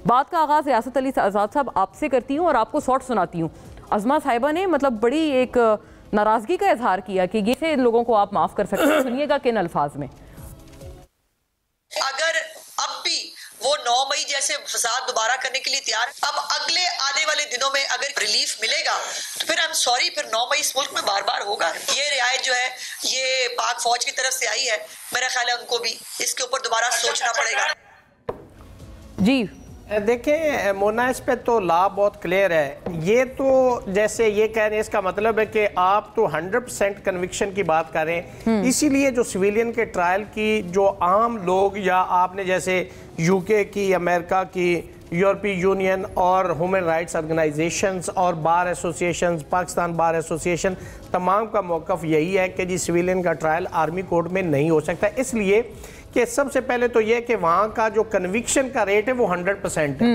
بات کا آغاز ریاست علی آزاد صاحب آپ سے کرتی ہوں اور آپ کو سوٹ سناتی ہوں. عظمہ صاحبہ نے بڑی ایک ناراضگی کا اظہار کیا کہ یہ سے ان لوگوں کو آپ معاف کر سکتے ہیں. سنیے گا کن الفاظ میں. اگر اب بھی وہ 9 مئی جیسے فساد دوبارہ کرنے کے لیے تیار، اب اگلے آنے والے دنوں میں اگر ریلیف ملے گا تو پھر I'm sorry، پھر 9 مئی اس ملک میں بار بار ہوگا. یہ رعایت جو ہے یہ پاک فوج کی طرف سے آئی ہے، میرا خیال ہے ان کو بھی اس کے اوپر دوبارہ سوچنا پڑے گا. جی دیکھیں مونا، اس پہ تو لا بہت کلیئر ہے. یہ تو جیسے یہ کہہ رہے ہیں، اس کا مطلب ہے کہ آپ تو 100% کنوکشن کی بات کر رہے ہیں. اسی لیے جو سویلین کے ٹرائل کی جو عام لوگ یا آپ نے جیسے یو کے کی، امریکہ کی، یورپی یونین اور ہیومن رائٹس آرگنائزیشنز اور بار ایسوسیشنز، پاکستان بار ایسوسیشن، تمام کا موقف یہی ہے کہ جی سویلین کا ٹرائل آرمی کورٹ میں نہیں ہو سکتا. اس لیے کہ سب سے پہلے تو یہ کہ وہاں کا جو کنوکشن کا ریٹ ہے وہ 100% ہے.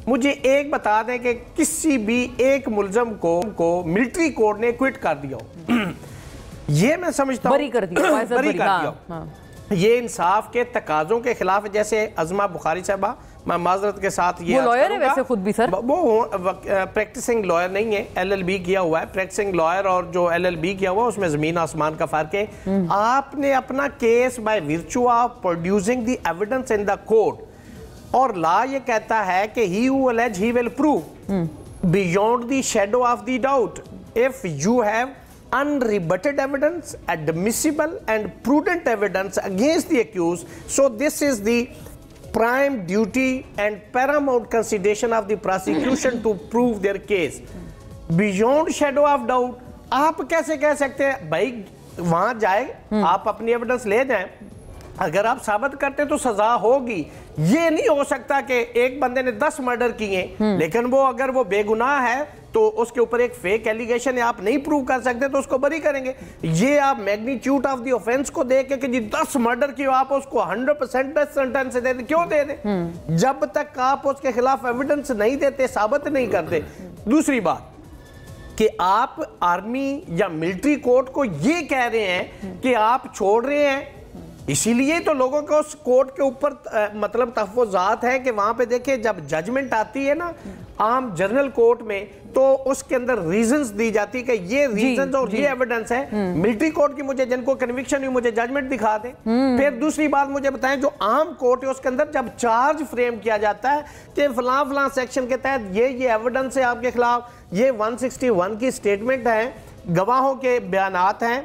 مجھے ایک بتا دیں کہ کسی بھی ایک ملزم کو ملٹری کورٹ نے کوئٹ کر دیا ہو، یہ میں سمجھتا ہوں بری کر دیا. یہ انصاف کے تقاضوں کے خلاف. جیسے عظمہ بخاری صاحبہ، میں معذرت کے ساتھ یہ وہ لائر ہے ویسے خود بھی سر، وہ پریکٹسنگ لائر نہیں ہے، LLB کیا ہوا ہے. پریکٹسنگ لائر اور جو LLB کیا ہوا ہے اس میں زمین آسمان کا فرق ہے. آپ نے اپنا case by virtue of producing the evidence in the court, اور لا یہ کہتا ہے کہ he who allege he will prove beyond the shadow of the doubt if you have unrebutted evidence, admissible and prudent evidence against the accused. So this is the prime duty and paramount consideration of the prosecution to prove their case. Beyond shadow of doubt آپ کیسے کہہ سکتے ہیں بھائی وہاں جائے آپ اپنی ایویڈنس لے جائیں، اگر آپ ثابت کرتے تو سزا ہوگی. یہ نہیں ہو سکتا کہ ایک بندے نے 10 مرڈر کیے لیکن وہ اگر وہ بے گناہ ہے تو اس کے اوپر ایک فیک ایلیگیشن ہے، آپ نہیں پروو کر سکتے تو اس کو بری کریں گے. یہ آپ میگنیٹیوڈ آف دی آفینس کو دیکھ کے کہ جی 10 مرڈر کی آپ اس کو 100% ڈیتھ سینٹنس دے دیں. کیوں دے دیں؟ جب تک آپ اس کے خلاف ایویڈنس نہیں دیتے، ثابت نہیں کرتے. دوسری بات کہ آپ آرمی یا ملٹری کورٹ کو یہ کہہ رہے ہیں کہ آپ چھوڑ رہے ہیں، اسی لیے تو لوگوں کو اس کورٹ کے اوپر مطلب تحفظات ہیں کہ وہاں پہ دیکھیں جب ججمنٹ آتی ہے نا عام جنرل کورٹ میں تو اس کے اندر ریزنز دی جاتی کہ یہ ریزنز اور یہ ایویڈنس ہے. ملٹری کورٹ کی مجھے جن کو کنوکشن ہوئی مجھے ججمنٹ دکھا دیں. پھر دوسری بات مجھے بتائیں جو عام کورٹ ہے اس کے اندر جب چارج فریم کیا جاتا ہے کہ فلاں فلاں سیکشن کے تحت یہ ایویڈنس ہے آپ کے خلاف، یہ 161 کی سٹیٹمنٹ ہے، گواہوں کے بیانات ہیں،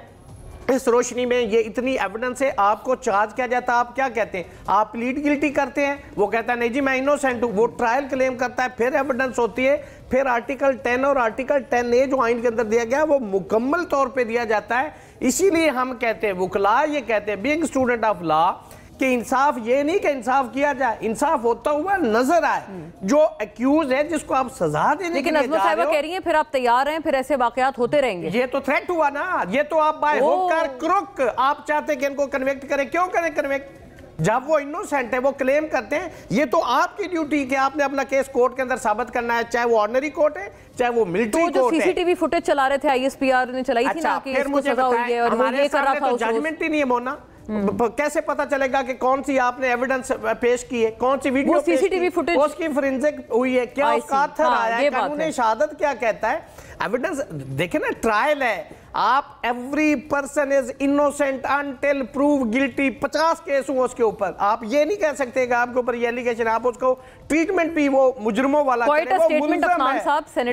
اس روشنی میں یہ اتنی ایویڈنس ہے، آپ کو چارج کیا جاتا ہے، آپ کیا کہتے ہیں؟ آپ پلیڈ گلٹی کرتے ہیں. وہ کہتا ہے نہیں جی میں انوسینٹ ہوں، وہ ٹرائل کلیم کرتا ہے، پھر ایویڈنس ہوتی ہے، پھر آرٹیکل 10 اور آرٹیکل 10A جو آئین کے اندر دیا گیا وہ مکمل طور پہ دیا جاتا ہے. اسی لیے ہم کہتے ہیں وکلا یہ کہتے ہیں بینگ اسٹوڈنٹ آف لا کہ انصاف یہ نہیں کہ انصاف کیا جائے، انصاف ہوتا ہوا نظر آئے. جو ایکیوز ہے جس کو آپ سزا دینے کے لیے لیکن عظمہ صاحبہ کہہ رہی ہیں پھر آپ تیار ہیں، پھر ایسے واقعات ہوتے رہیں گے. یہ تو تھریٹ ہوا نا، یہ تو آپ بائی ہوک کر کروک آپ چاہتے کہ ان کو کنویکٹ کریں. کیوں کریں کنویکٹ جب وہ انوسینٹ ہے، وہ کلیم کرتے ہیں؟ یہ تو آپ کی ڈیوٹی کہ آپ نے اپنا کیس کورٹ کے اندر ثابت کرنا ہے، چاہے وہ آرڈنری کورٹ ہے چاہے وہ ملٹری کورٹ ہے. جو CCTV فوٹیج چلا رہے تھے ISPR نے چلائی تھی نا کہ اس کو سزا ہوئی ہے اور وہ یہ کر رہا تھا اس روز. ججمنٹ ہی نہیں ہے مونا، کیسے پتا چلے گا کہ کون سی آپ نے ایویڈنس پیش کی ہے، کون سی ویڈیو پیش کی، اس کی فورینزک ہوئی ہے، کیا اس کا اتھر آیا ہے، قانون شہادت کیا کہتا ہے. ایویڈنس دیکھیں نا، ٹرائل ہے، آپ every person is innocent until prove guilty. 50 case ہوں اس کے اوپر، آپ یہ نہیں کہہ سکتے کہ آپ کے اوپر یہ ایلیگیشن، آپ اس کو ٹریٹمنٹ بھی وہ مجرموں والا کریں.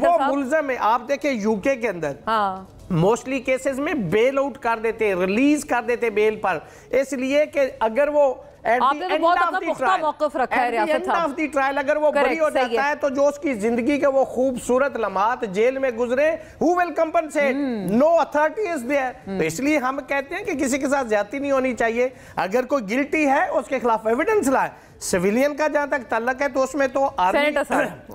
وہ ملزم ہے. آپ دیکھیں UK کے اندر موسٹلی کیسز میں بیل آؤٹ کر دیتے، ریلیز کر دیتے بیل پر، اس لیے کہ اگر وہ آپ نے تو بہت اپنا پختہ موقف رکھا ہے ریاست صاحب. اگر وہ بری ہو جاتا ہے تو جو اس کی زندگی کے وہ خوبصورت لمحات جیل میں گزرے who will compensate? No authority is there. تو اس لیے ہم کہتے ہیں کہ کسی کے ساتھ زیادتی نہیں ہونی چاہیے. اگر کوئی گلٹی ہے اس کے خلاف ایویڈنس لائے. سویلین کا جہاں تک تعلق ہے تو اس میں تو